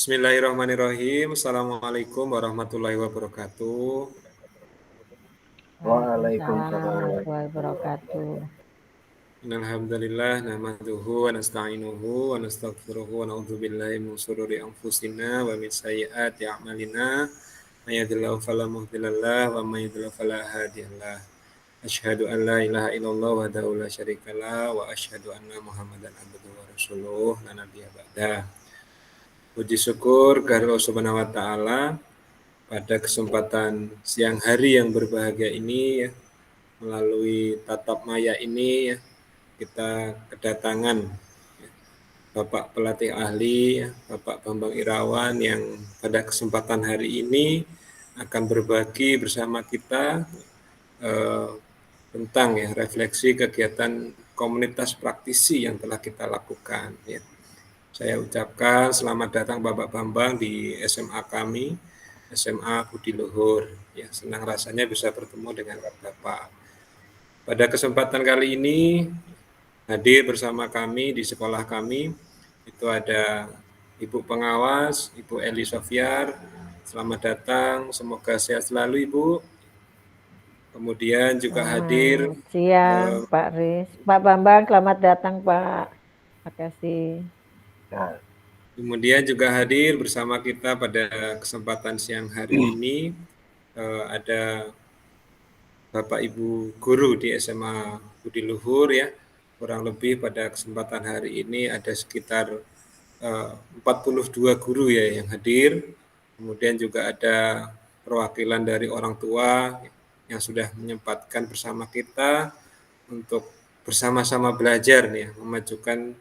Bismillahirrahmanirrahim. Assalamualaikum warahmatullahi wabarakatuh. Waalaikumsalam Waalaikumsalam warahmatullahi warahmatullahi wabarakatuh. wabarakatuh. Alhamdulillah nahmaduhu wa nasta'inuhu wa nastaghfiruhu wa na'udzu billahi min shururi anfusina wa min sayyiati a'malina. May yahdihillahu fala mudhillalah wa may yudhlil fala hadiyalah. Asyhadu an la ilaha illallah wahdahu la syarikalah wa asyhadu anna Muhammadan abduhu wa rasuluh la nabiyya ba'dah. Puji syukur kehadirat Allah Subhanahu wa taala pada kesempatan siang hari yang berbahagia ini ya, melalui tatap maya ini ya, kita kedatangan ya, Bapak pelatih ahli ya, Bapak Bambang Irawan yang pada kesempatan hari ini akan berbagi bersama kita tentang ya refleksi kegiatan komunitas praktisi yang telah kita lakukan ya. Saya ucapkan selamat datang Bapak Bambang di SMA kami, SMA Budi Luhur. Ya, senang rasanya bisa bertemu dengan Bapak. Pada kesempatan kali ini hadir bersama kami di sekolah kami itu ada Ibu Pengawas, Ibu Eli Sofiar. Selamat datang, semoga sehat selalu Ibu. Kemudian juga hadir Selamat siang Pak Riz. Pak Bambang, selamat datang Pak. Terima kasih. Nah, Kemudian juga hadir bersama kita pada kesempatan siang hari ini ada Bapak Ibu guru di SMA Budi Luhur ya. Kurang lebih pada kesempatan hari ini ada sekitar 42 guru ya yang hadir. Kemudian juga ada perwakilan dari orang tua yang sudah menyempatkan bersama kita untuk bersama-sama belajar nih, memajukan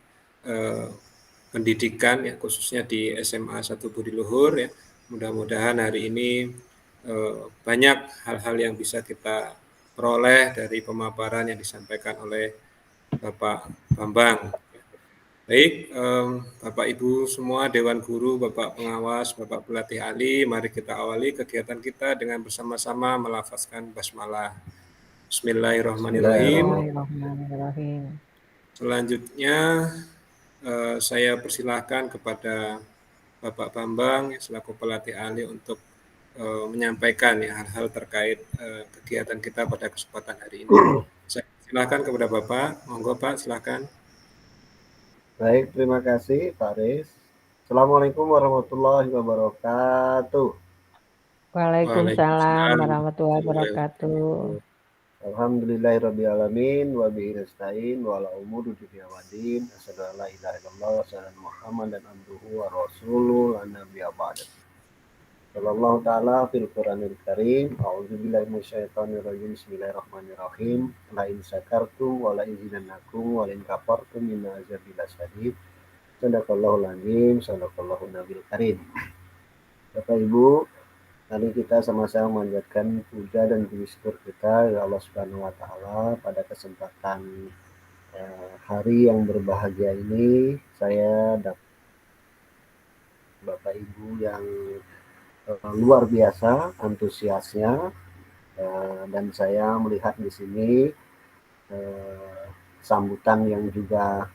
pendidikan ya khususnya di SMA 1 Budi Luhur ya. Mudah-mudahan hari ini banyak hal-hal yang bisa kita peroleh dari pemaparan yang disampaikan oleh Bapak Bambang. Baik, Bapak Ibu semua, Dewan Guru, Bapak Pengawas, Bapak Pelatih ahli, mari kita awali kegiatan kita dengan bersama-sama melafazkan basmalah. Bismillahirrahmanirrahim. Bismillahirrahmanirrahim. Selanjutnya saya persilahkan kepada Bapak Bambang selaku pelatih ahli untuk menyampaikan ya hal-hal terkait kegiatan kita pada kesempatan hari ini. Saya silakan kepada Bapak, monggo Pak, silakan. baik, terima kasih Pak Riz. Assalamualaikum warahmatullahi wabarakatuh. Waalaikumsalam warahmatullahi wabarakatuh. Alhamdulillahirrabbilalamin wa bihi nasta'in wa ala umuri dunya waddin. Asyhadu an la ilaha illallah wa asyhadu anna Muhammadan abduhu wa rasuluhu la nabiyya ba'da. Sallallahu ta'ala fil Qur'anil Karim. A'udzubillahi minasyaitonir rajim. Bismillahirrahmanirrahim. La in syakartum wa la izinannakum wa la in kafartum inna azabi lasyadid. Sadaqallahul azim, sadaqallahu nabil karim. Bapak Ibu, mari kita sama-sama memanjatkan puja dan puji syukur kita ya Allah Subhanahu wa taala pada kesempatan hari yang berbahagia ini. Saya dapat Bapak Ibu yang luar biasa antusiasnya, dan saya melihat di sini sambutan yang juga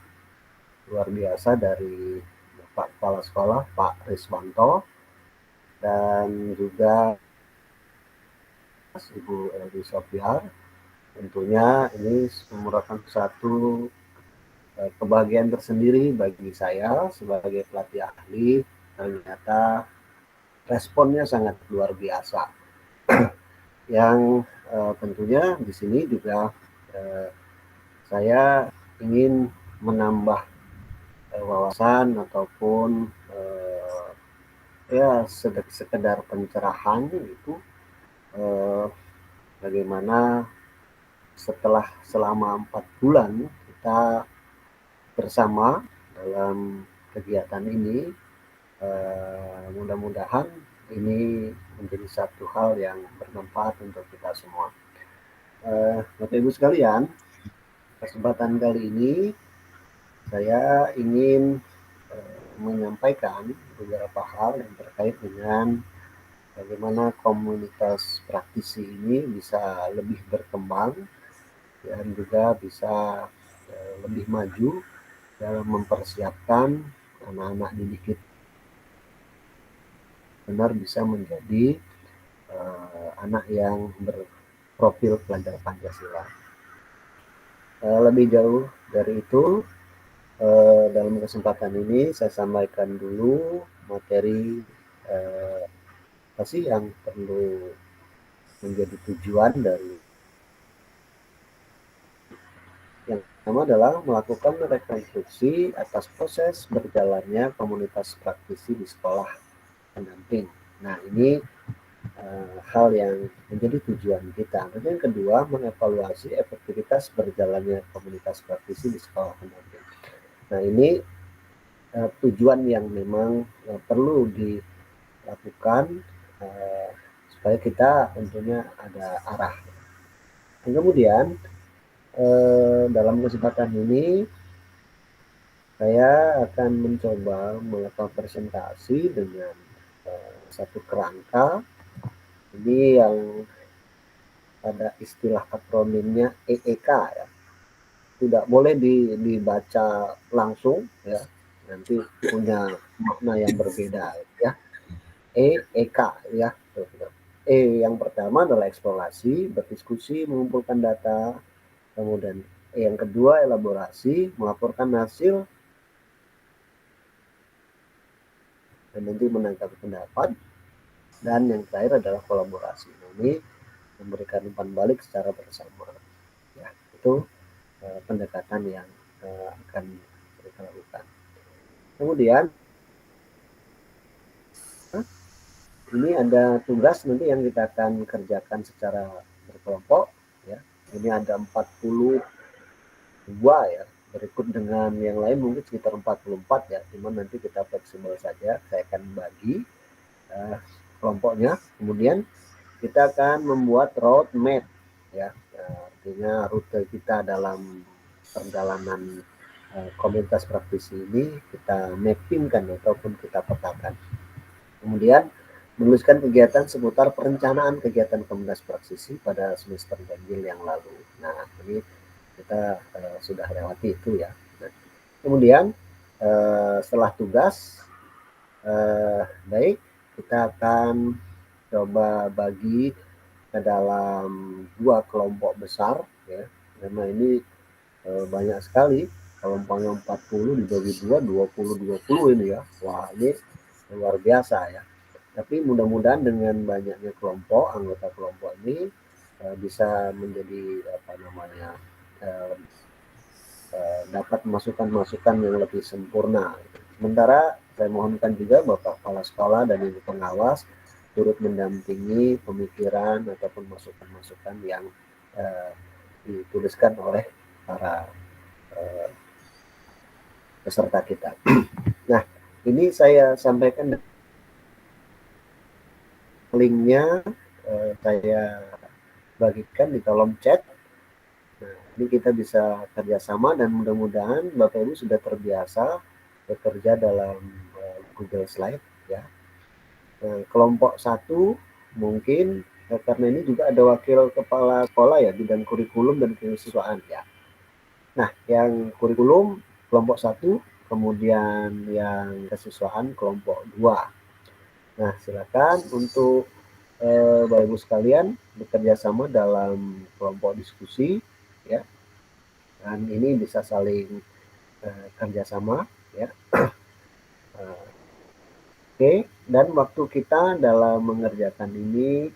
luar biasa dari Bapak Kepala Sekolah Pak Riswanto dan juga Ibu Eli Sofiar. Tentunya ini merupakan satu kebahagiaan tersendiri bagi saya sebagai pelatih ahli. Ternyata responnya sangat luar biasa. Yang tentunya di sini juga saya ingin menambah wawasan ataupun ya sekedar pencerahan itu bagaimana setelah selama 4 bulan kita bersama dalam kegiatan ini, mudah-mudahan ini menjadi satu hal yang bermanfaat untuk kita semua. Bapak Ibu sekalian, kesempatan kali ini saya ingin menyampaikan beberapa hal yang terkait dengan bagaimana komunitas praktisi ini bisa lebih berkembang dan juga bisa lebih maju dalam mempersiapkan anak-anak didik kita benar bisa menjadi anak yang berprofil pelajar Pancasila. Lebih jauh dari itu, dalam kesempatan ini saya sampaikan dulu materi apa sih yang perlu menjadi tujuan dari yang pertama adalah melakukan rekonstruksi atas proses berjalannya komunitas praktisi di sekolah pendamping. Nah, ini hal yang menjadi tujuan kita. Dan yang kedua, mengevaluasi efektivitas berjalannya komunitas praktisi di sekolah pendamping. Nah, ini tujuan yang memang perlu dilakukan supaya kita tentunya ada arah. Dan kemudian dalam kesempatan ini saya akan mencoba melakukan presentasi dengan satu kerangka ini yang ada istilah akronimnya EEK ya. Tidak boleh dibaca langsung ya, nanti punya makna yang berbeda ya. EEK ya. E yang pertama adalah eksplorasi, berdiskusi, mengumpulkan data. Kemudian yang kedua elaborasi, melaporkan hasil dan nanti menangkap pendapat. Dan yang terakhir adalah kolaborasi. Nah, ini memberikan umpan balik secara bersama. Ya, itu pendekatan yang akan kita lakukan. Kemudian ini ada tugas nanti yang kita akan kerjakan secara berkelompok ya. Ini ada 42 ya. Berikut dengan yang lain mungkin sekitar 44 ya. Cuman nanti kita fleksibel saja. Saya akan bagi kelompoknya. Kemudian kita akan membuat road map ya. Artinya rute kita dalam perjalanan komunitas praktisi ini kita mappingkan ataupun kita petakan. Kemudian menuliskan kegiatan seputar perencanaan kegiatan komunitas praktisi pada semester ganjil yang lalu. Nah, ini kita sudah lewati itu ya. Nah, kemudian setelah tugas, baik kita akan coba bagi ke dalam 2 kelompok besar ya. Karena ini banyak sekali, kelompoknya 40 dibagi 2, 20 ini ya. Wah, ini luar biasa ya. Tapi mudah-mudahan dengan banyaknya kelompok, anggota kelompok ini bisa menjadi apa namanya dapat masukan-masukan yang lebih sempurna. Sementara saya mohonkan juga Bapak Kepala Sekolah dan Ibu Pengawas turut mendampingi pemikiran ataupun masukan-masukan yang dituliskan oleh para peserta kita. Nah, ini saya sampaikan linknya, saya bagikan di kolom chat. Nah, ini kita bisa kerjasama dan mudah-mudahan Bapak Ibu sudah terbiasa bekerja dalam Google Slide ya. Kelompok 1 mungkin karena ini juga ada wakil kepala sekolah ya bidang kurikulum dan kemahasiswaan ya. Nah, yang kurikulum kelompok 1, kemudian yang kesiswaan kelompok 2. Nah, silakan untuk Bapak Ibu sekalian bekerja sama dalam kelompok diskusi ya. Dan ini bisa saling kerjasama ya. Oke, dan waktu kita dalam mengerjakan ini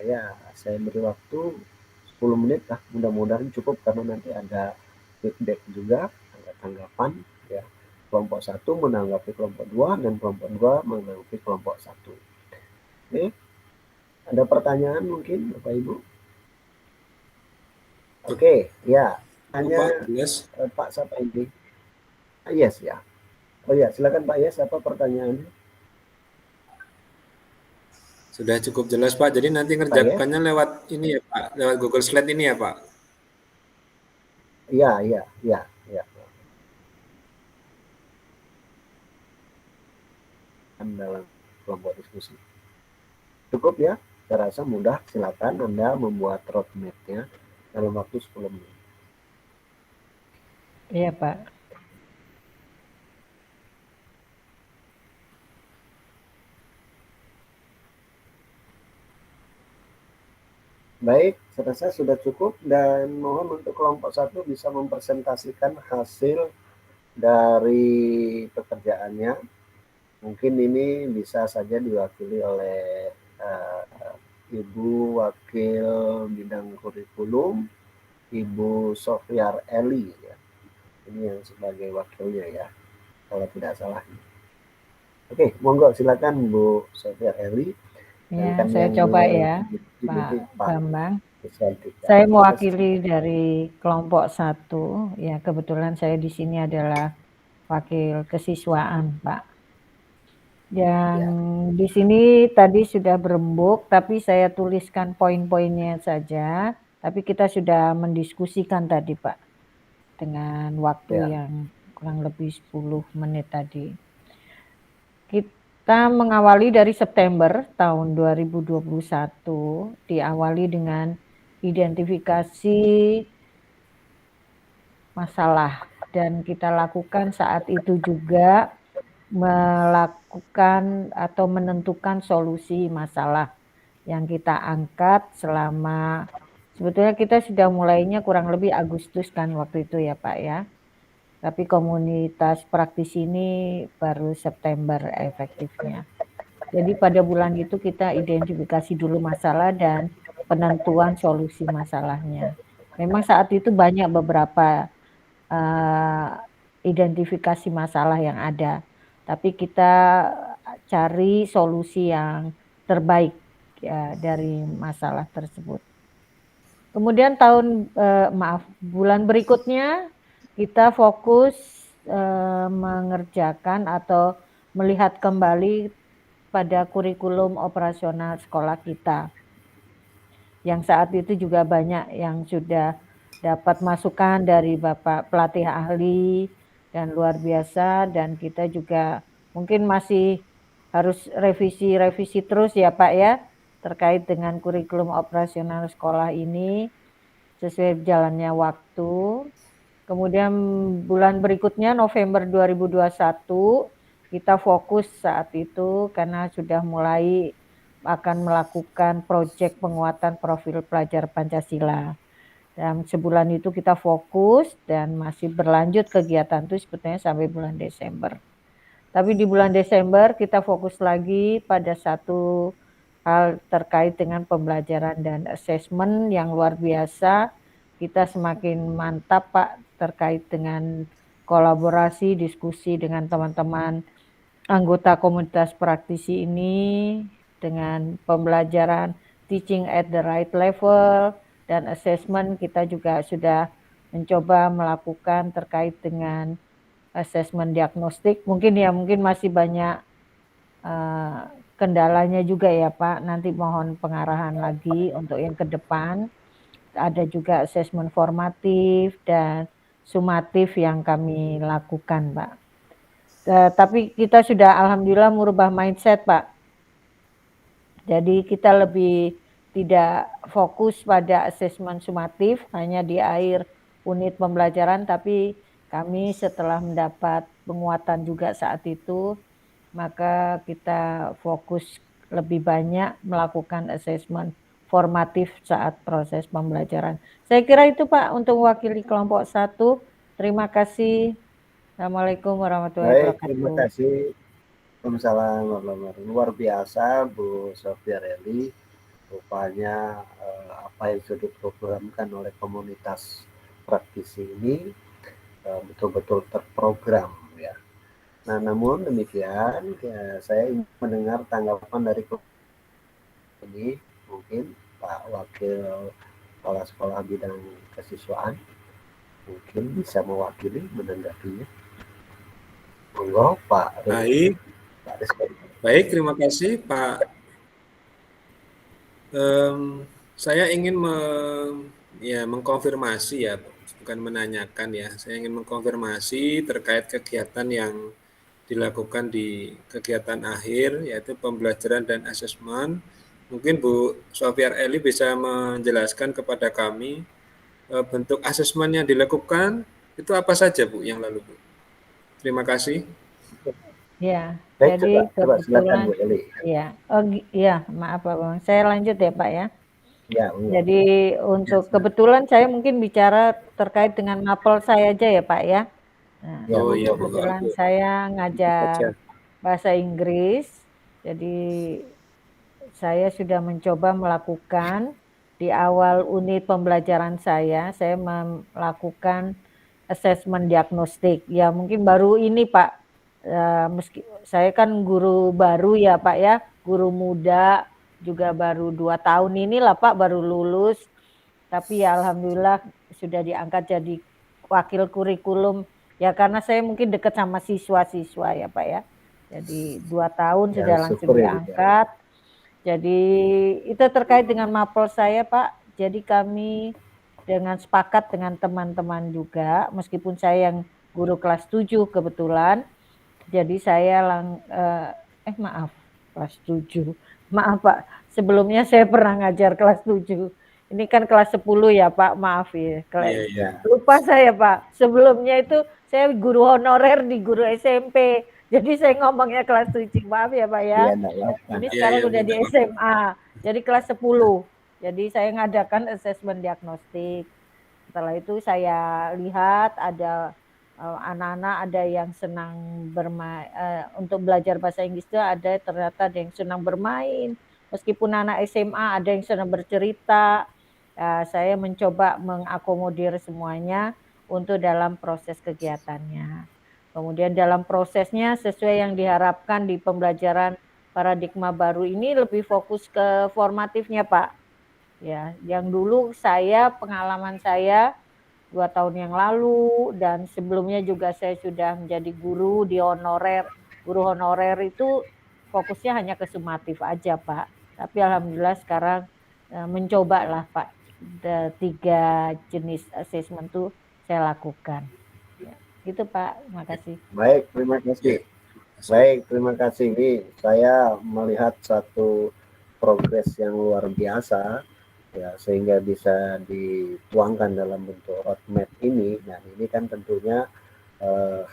ya saya beri waktu 10 menit lah, mudah-mudahan cukup karena nanti ada feedback juga, ada tanggapan ya. Kelompok 1 menanggapi kelompok 2 dan kelompok 2 menanggapi kelompok 1. Oke. Ada pertanyaan mungkin Bapak Ibu? Oke, ya. Hanya Yes. Pak siapa ini? Yes ya. Oh ya, silakan Pak Yes, apa pertanyaannya? Sudah cukup jelas Pak. Jadi nanti ngerjakannya lewat ini ya Pak, lewat Google Slide ini ya Pak. Iya. Dalam kelompok diskusi. Cukup ya, saya rasa mudah. Silakan Anda membuat roadmap-nya dalam waktu 10 menit. Iya Pak. Baik, saya rasa sudah cukup dan mohon untuk kelompok 1 bisa mempresentasikan hasil dari pekerjaannya. Mungkin ini bisa saja diwakili oleh Ibu Wakil Bidang Kurikulum, Ibu Sofiar Eli ya. Ini yang sebagai wakilnya ya, kalau tidak salah. Oke, monggo silakan Bu Sofiar Eli. Ya, saya coba ya, Pak Bambang. Saya mewakili dari kelompok 1. Ya, kebetulan saya di sini adalah wakil kesiswaan, Pak. Yang di sini tadi sudah berembuk, tapi saya tuliskan poin-poinnya saja. Tapi kita sudah mendiskusikan tadi, Pak, dengan waktu yang kurang lebih 10 menit tadi. Kita mengawali dari September tahun 2021, diawali dengan identifikasi masalah. Dan kita lakukan saat itu juga melakukan atau menentukan solusi masalah yang kita angkat selama, sebetulnya kita sudah mulainya kurang lebih Agustus kan waktu itu ya Pak ya. Tapi komunitas praktisi ini baru September efektifnya. Jadi pada bulan itu kita identifikasi dulu masalah dan penentuan solusi masalahnya. Memang saat itu banyak beberapa identifikasi masalah yang ada. Tapi kita cari solusi yang terbaik ya, dari masalah tersebut. Kemudian bulan berikutnya kita fokus mengerjakan atau melihat kembali pada kurikulum operasional sekolah kita. Yang saat itu juga banyak yang sudah dapat masukan dari Bapak pelatih ahli dan luar biasa, dan kita juga mungkin masih harus revisi terus ya Pak ya, terkait dengan kurikulum operasional sekolah ini sesuai jalannya waktu. Kemudian bulan berikutnya November 2021 kita fokus saat itu karena sudah mulai akan melakukan proyek penguatan profil pelajar Pancasila. Dan sebulan itu kita fokus dan masih berlanjut kegiatan itu sebetulnya sampai bulan Desember. Tapi di bulan Desember kita fokus lagi pada satu hal terkait dengan pembelajaran dan asesmen yang luar biasa. Kita semakin mantap Pak terkait dengan kolaborasi, diskusi dengan teman-teman anggota komunitas praktisi ini dengan pembelajaran teaching at the right level dan assessment. Kita juga sudah mencoba melakukan terkait dengan assessment diagnostik. Mungkin masih banyak kendalanya juga ya Pak. Nanti mohon pengarahan lagi untuk yang ke depan. Ada juga assessment formatif dan sumatif yang kami lakukan Pak. Tapi kita sudah alhamdulillah merubah mindset Pak. Jadi kita lebih tidak fokus pada asesmen sumatif hanya di akhir unit pembelajaran, tapi kami setelah mendapat penguatan juga saat itu, maka kita fokus lebih banyak melakukan asesmen formatif saat proses pembelajaran. Saya kira itu Pak untuk mewakili kelompok 1. Terima kasih. Assalamualaikum warahmatullahi wabarakatuh. Terima kasih. Waalaikumsalam warahmatullahi wabarakatuh. Luar biasa Bu Sofiar Eli. Rupanya apa yang sudah diprogramkan oleh komunitas praktisi ini betul-betul terprogram ya. Nah, namun demikian ya, saya ingin mendengar tanggapan dari ini, mungkin Pak Wakil Kepala Sekolah Bidang Kesiswaan mungkin bisa mewakili menanggapinya. Monggo Pak. Baik, terima kasih Pak. Saya ingin mengkonfirmasi ya, bukan menanyakan ya. Saya ingin mengkonfirmasi terkait kegiatan yang dilakukan di kegiatan akhir, yaitu pembelajaran dan asesmen. Mungkin Bu Sofiar Eli bisa menjelaskan kepada kami bentuk asesmen yang dilakukan itu apa saja Bu yang lalu Bu. Terima kasih. Ya, baik, jadi coba, kebetulan Bu Eli. Ya, maaf Pak Bang. Saya lanjut ya Pak ya. Ya, Allah. Jadi untuk kebetulan saya mungkin bicara terkait dengan mapel saya aja ya Pak ya. Nah, Ya, Oh iya, monggo. kebetulan monggo. saya Tentu saja. ngajar bahasa Inggris, jadi saya sudah mencoba melakukan di awal unit pembelajaran saya melakukan asesmen diagnostik. Ya mungkin baru ini Pak, meski saya kan guru baru ya Pak ya, guru muda juga baru 2 tahun inilah Pak, baru lulus. Tapi ya alhamdulillah sudah diangkat jadi wakil kurikulum. Ya karena saya mungkin dekat sama siswa-siswa ya Pak ya. Jadi 2 tahun Ya, sudah langsung syukur ya, Bu, ya. diangkat. Jadi itu terkait dengan mapel saya Pak. Jadi kami dengan sepakat dengan teman-teman juga, meskipun saya yang guru kelas 7 kebetulan. Jadi saya maaf, kelas 7. Maaf Pak, sebelumnya saya pernah ngajar kelas 7. Ini kan kelas 10 ya Pak, maaf ya. Iya, iya. Ya, Lupa saya Pak, sebelumnya itu saya guru honorer di guru SMP. Jadi saya ngomongnya kelas 7, maaf ya Pak ya. ya, enggak apa-apa. Ini Iya, sekarang iya, Bu, udah di nggak apa-apa. SMA, jadi kelas 10. Jadi saya ngadakan asesmen diagnostik. Setelah itu saya lihat ada anak-anak ada yang senang bermain, untuk belajar bahasa Inggris itu ternyata ada yang senang bermain. Meskipun anak SMA ada yang senang bercerita. Saya mencoba mengakomodir semuanya untuk dalam proses kegiatannya. Kemudian dalam prosesnya sesuai yang diharapkan di pembelajaran paradigma baru ini lebih fokus ke formatifnya Pak. Ya, yang dulu pengalaman saya 2 tahun yang lalu dan sebelumnya juga saya sudah menjadi guru di honorer. Guru honorer itu fokusnya hanya ke sumatif aja Pak. Tapi alhamdulillah sekarang mencobalah Pak, 3 jenis asesmen itu saya lakukan. Ya, gitu Pak, terima kasih. Baik, terima Ya, kasih. terima kasih. Baik, terima kasih. Ini saya melihat satu progres yang luar biasa ya, sehingga bisa dituangkan dalam bentuk roadmap ini. Dan ini kan tentunya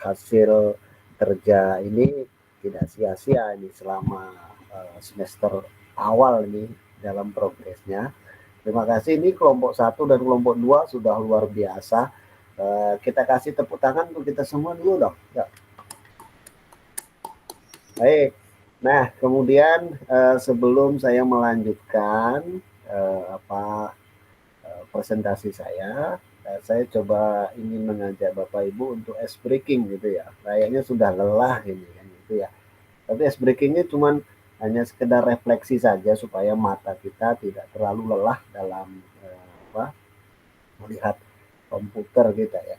hasil kerja ini tidak sia-sia ini selama semester awal ini dalam progresnya. Terima kasih. Ini kelompok 1 dan kelompok 2 sudah luar biasa. Kita kasih tepuk tangan untuk kita semua dulu dong. Ya. Baik. Nah, kemudian sebelum saya melanjutkan presentasi saya coba ingin mengajak Bapak Ibu untuk ice breaking gitu ya. Kayaknya sudah lelah ini kan gitu ya. Tapi ice breakingnya cuman hanya sekedar refleksi saja supaya mata kita tidak terlalu lelah dalam melihat komputer kita ya.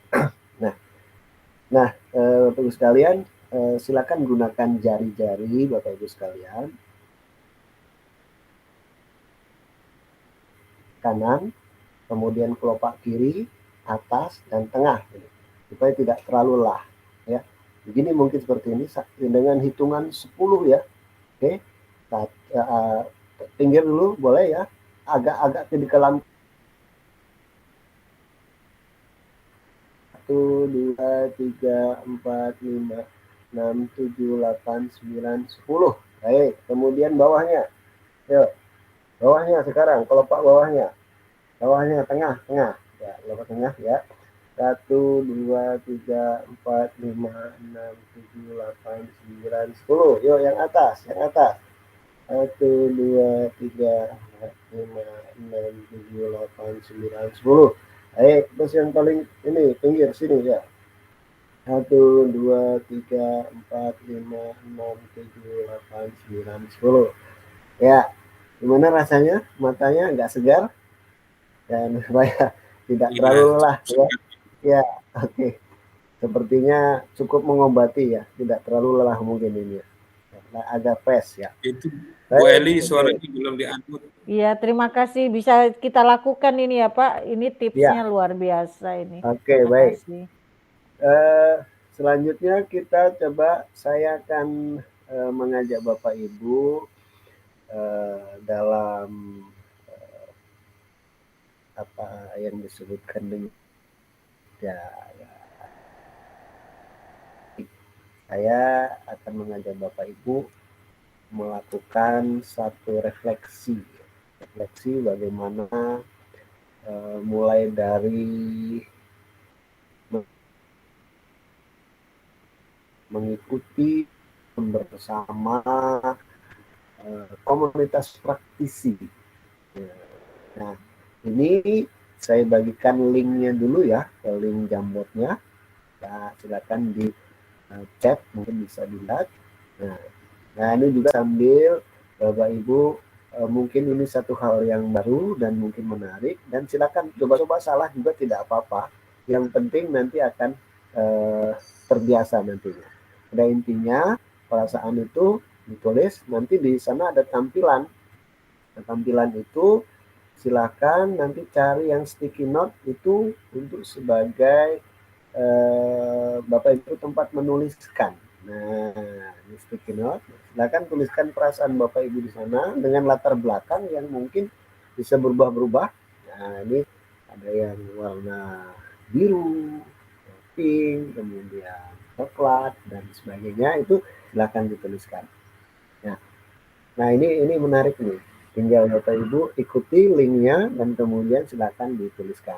Nah, Bapak Ibu sekalian, silakan gunakan jari-jari Bapak Ibu sekalian. Kanan, kemudian kelopak kiri, atas, dan tengah. Supaya tidak terlalu lelah. Ya. Begini mungkin seperti ini, dengan hitungan 10 ya. Oke, pinggir dulu boleh ya. Agak-agak kedekalan. 1, 2, 3, 4, 5, 6, 7, 8, 9, 10. Baik, kemudian bawahnya. Yuk, bawahnya sekarang, kelopak bawahnya. Bawahnya tengah. Ya, kelopak tengah ya. 1, 2, 3, 4, 5, 6, 7, 8, 9, 10. Yuk, yang atas. 1, 2, 3, 4, 5, 6, 7, 8, 9, 10. Baik, terus yang paling ini pinggir sini ya. 1, 2, 3, 4, 5, 6, 7, 8, 9, 10. Ya, gimana rasanya? Matanya nggak segar dan supaya tidak Iya, terlalu lelah ya. cukup. Ya, oke. Sepertinya cukup mengobati ya, tidak terlalu lelah mungkin ini ya. Agak fresh ya. Itu Bu Baik, Eli oke. suaranya belum di-unmute. Iya, terima kasih bisa kita lakukan ini ya Pak. Ini tipsnya Ya, luar biasa ini. oke, Terima baik. kasih. Selanjutnya kita coba, saya akan mengajak Bapak Ibu dalam apa yang disebutkan dengan ya, saya akan mengajak Bapak Ibu melakukan satu refleksi refleksi bagaimana mulai dari mengikuti bersama komunitas praktisi. Nah, ini saya bagikan linknya dulu ya, ke link Jamboardnya. Ya, silakan di chat, mungkin bisa dilihat. Nah, ini juga sambil Bapak Ibu, mungkin ini satu hal yang baru dan mungkin menarik, dan silakan coba-coba, salah juga tidak apa-apa. Yang penting nanti akan terbiasa nantinya. Pada intinya, perasaan itu ditulis, nanti di sana ada tampilan. Nah, tampilan itu silakan nanti cari yang sticky note itu untuk sebagai Bapak Ibu tempat menuliskan. Nah, ini sticky note. Silakan tuliskan perasaan Bapak Ibu di sana dengan latar belakang yang mungkin bisa berubah-berubah. Nah, ini ada yang warna biru, pink, kemudian coklat dan sebagainya, itu silakan dituliskan. Nah, ini menarik nih. Tinggal Bapak Ibu ikuti linknya dan kemudian silakan dituliskan.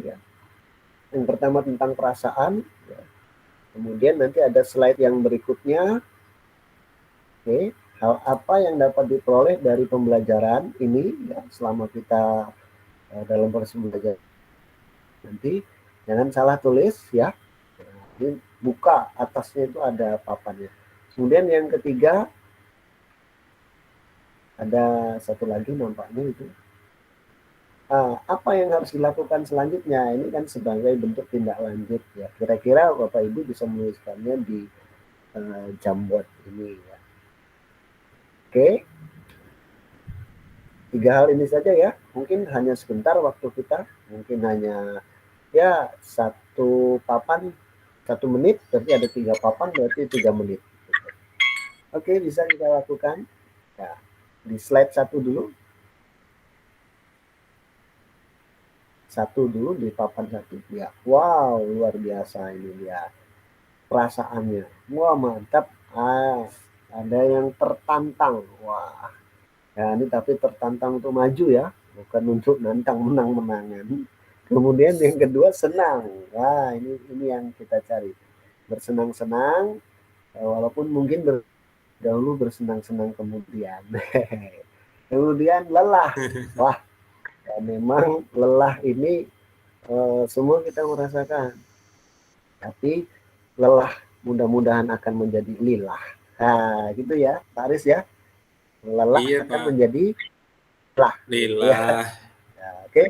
Ya. Yang pertama tentang perasaan. Ya. Kemudian nanti ada slide yang berikutnya. Oke, hal apa yang dapat diperoleh dari pembelajaran ini ya, selama kita dalam proses belajar nanti. Jangan salah tulis ya. Nah, ini buka, atasnya itu ada papannya. Kemudian yang ketiga, ada satu lagi nampaknya itu. Apa yang harus dilakukan selanjutnya? Ini kan sebagai bentuk tindak lanjut ya. Kira-kira Bapak Ibu bisa menuliskannya di Jamboard ini ya. Oke. 3 hal ini saja ya. Mungkin hanya sebentar waktu kita. Mungkin hanya ya 1 papan 1 menit, berarti ada 3 papan, berarti 3 menit. Oke, bisa kita lakukan. Ya, di slide 1 dulu. 1 dulu di papan 1 ya. Wow, luar biasa ini dia perasaannya. Wah, mantap. Ada yang tertantang. Wah. Ya, ini tapi tertantang untuk maju ya, bukan untuk nantang menang-menangan. Kemudian yang kedua senang. Wah, ini yang kita cari. Bersenang-senang, walaupun mungkin dahulu bersenang-senang kemudian. Kemudian lelah. Wah, ya memang lelah ini semua kita merasakan. Tapi lelah mudah-mudahan akan menjadi lilah. Nah, gitu ya, Pak Aris ya. Lelah Iya, akan Pak. menjadi lilah. Ya. Lillah. Ya, oke.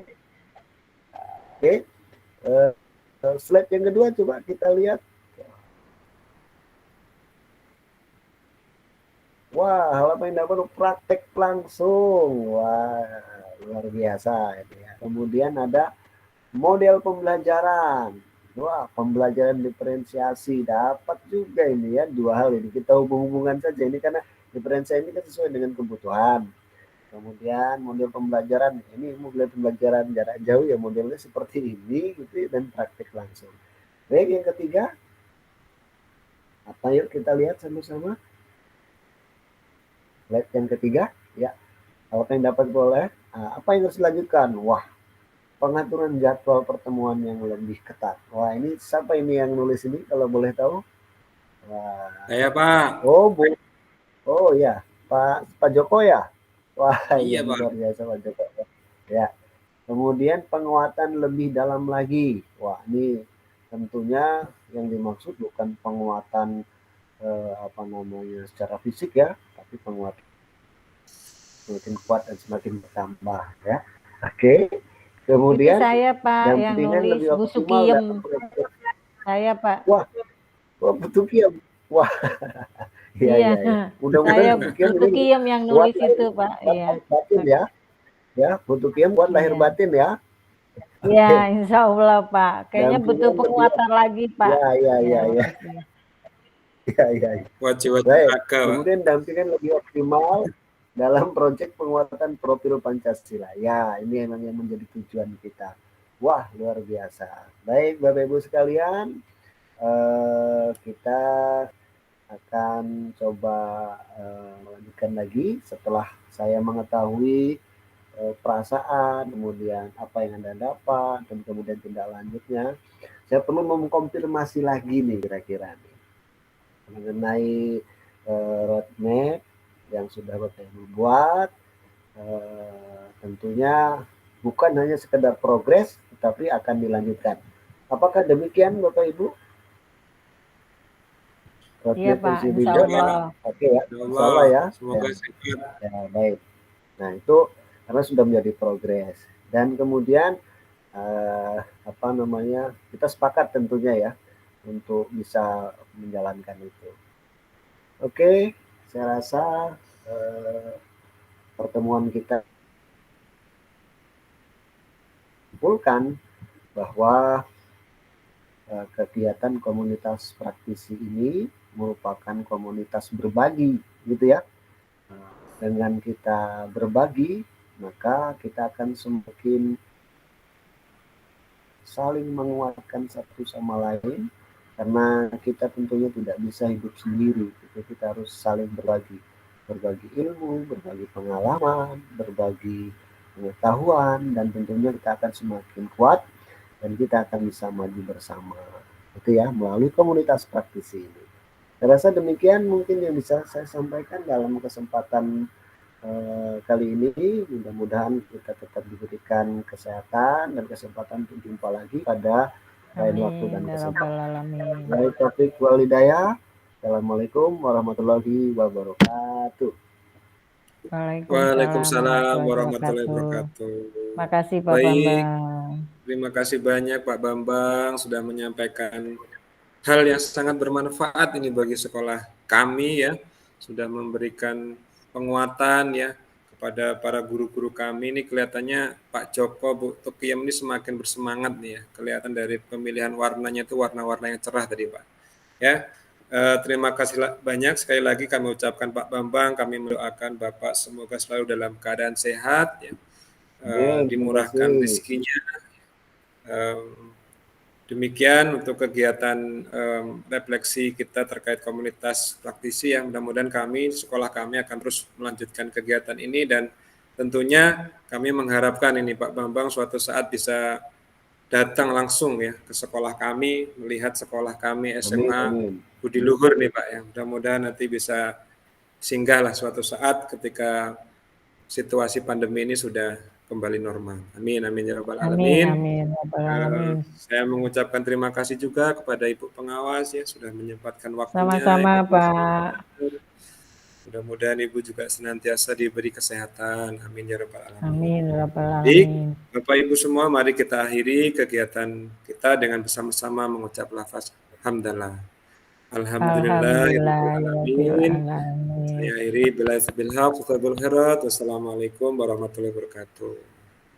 Oke. Slide yang kedua coba kita lihat. Wah, hal apa yang dapat praktek langsung. Wah, luar biasa. Ya. Kemudian ada model pembelajaran. Wah, pembelajaran diferensiasi dapat juga ini ya, 2 hal ini. Kita hubung-hubungan saja ini karena diferensiasi ini kan sesuai dengan kebutuhan. Kemudian model pembelajaran, ini model pembelajaran jarak jauh ya, modelnya seperti ini gitu, dan praktek langsung. Baik, yang ketiga, apa yuk kita lihat sama-sama. Slide yang ketiga, ya. Apa yang dapat boleh, apa yang harus dilanjutkan? Wah, pengaturan jadwal pertemuan yang lebih ketat. Wah, ini siapa ini yang nulis ini kalau boleh tahu? Wah. Saya, Pak. Oh ya, Pak Joko ya? Wah, Iya, ini Pak. luar biasa Pak Joko. Ya. Kemudian penguatan lebih dalam lagi. Wah, ini tentunya yang dimaksud bukan penguatan secara fisik ya, tapi penguatan semakin kuat dan semakin bertambah ya. Oke. Itu Kemudian saya Pak yang dampingan nulis, lebih Bu optimal dalam Sukiem. proses. Saya Pak. Wah, Bu Tukiem. Wah, iya Iya, iya ya. saya Mudah-mudahan Bu Tukiem Bu ini Tukiem yang kuat nulis lahir itu Pak. Iya. batin ya. Ya, Bu Tukiem kuat lahir Iya. batin ya. Iya, Oke. insya Allah Pak. Kayaknya butuh Dampingan lebih penguatan lagi Pak. ya ya Ya, ya ya. makasih. Ya ya. Wajib-wajib Baik. raga, Pak. Kemudian dampingan lebih optimal dalam proyek penguatan profil Pancasila. Ya, ini memang yang menjadi tujuan kita. Wah, luar biasa. Baik, Bapak Ibu sekalian, kita akan coba melanjutkan lagi setelah saya mengetahui perasaan, kemudian apa yang Anda dapat, dan kemudian tindak lanjutnya. Saya perlu mengkonfirmasi lagi nih kira-kira nih mengenai roadmap yang sudah Bapak Ibu buat. Tentunya bukan hanya sekedar progres, tetapi akan dilanjutkan. Apakah demikian Bapak Ibu? Iya Roadmap Pak, NC insya Leader? Allah. Oke ya, Insya insya Allah ya. semoga sehat. Ya, baik. Nah itu karena sudah menjadi progres. Dan kemudian apa namanya, kita sepakat tentunya ya untuk bisa menjalankan itu. Oke, saya rasa pertemuan kita simpulkan bahwa kegiatan komunitas praktisi ini merupakan komunitas berbagi, gitu ya. Dengan kita berbagi, maka kita akan semakin saling menguatkan satu sama lain, karena kita tentunya tidak bisa hidup sendiri. Kita harus saling berbagi ilmu, berbagi pengalaman, berbagi pengetahuan, dan tentunya kita akan semakin kuat dan kita akan bisa maju bersama. Itu ya, melalui komunitas praktisi ini. Saya rasa demikian mungkin yang bisa saya sampaikan dalam kesempatan kali ini. Mudah-mudahan kita tetap diberikan kesehatan dan kesempatan untuk jumpa lagi pada lain waktu dan kesempatan. Baik, taufiq wal hidayah. Assalamualaikum warahmatullahi wabarakatuh. Waalaikumsalam warahmatullahi wabarakatuh. Makasih Pak Baik, Bambang. terima kasih banyak Pak Bambang sudah menyampaikan hal yang sangat bermanfaat ini bagi sekolah kami ya, sudah memberikan penguatan ya kepada para guru-guru kami. Ini kelihatannya Pak Joko, Bu Tukiem ini semakin bersemangat nih ya, kelihatan dari pemilihan warnanya itu warna-warna yang cerah tadi Pak. Ya, terima kasih banyak sekali lagi kami ucapkan Pak Bambang, kami mendoakan Bapak semoga selalu dalam keadaan sehat ya, dimurahkan rezekinya. Demikian untuk kegiatan refleksi kita terkait komunitas praktisi yang mudah-mudahan kami, sekolah kami akan terus melanjutkan kegiatan ini dan tentunya kami mengharapkan ini Pak Bambang suatu saat bisa datang langsung ya ke sekolah kami, melihat sekolah kami SMA Budi Luhur nih Pak ya. Mudah-mudahan nanti bisa singgahlah suatu saat ketika situasi pandemi ini sudah kembali normal. Amin, amin ya rabbal alamin. Amin, amin. Saya mengucapkan terima kasih juga kepada Ibu Pengawas ya sudah menyempatkan waktunya. Sama-sama Pak. Mudah-mudahan Ibu juga senantiasa diberi kesehatan. Amin ya rabbal alamin. Amin ya rabbal Baik, alamin. Bapak Ibu semua, mari kita akhiri kegiatan kita dengan bersama-sama mengucap lafaz hamdalah. Alhamdulillahirrahmanirrahim. Saya akhiri bila sabil haq, sabil khairat. Wassalamualaikum warahmatullahi wabarakatuh.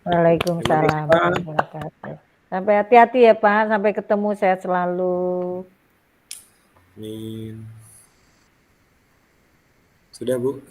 Waalaikumsalam warahmatullahi wabarakatuh. Sampai hati-hati ya Pak, sampai ketemu, sehat selalu. Amin. Sudah Bu.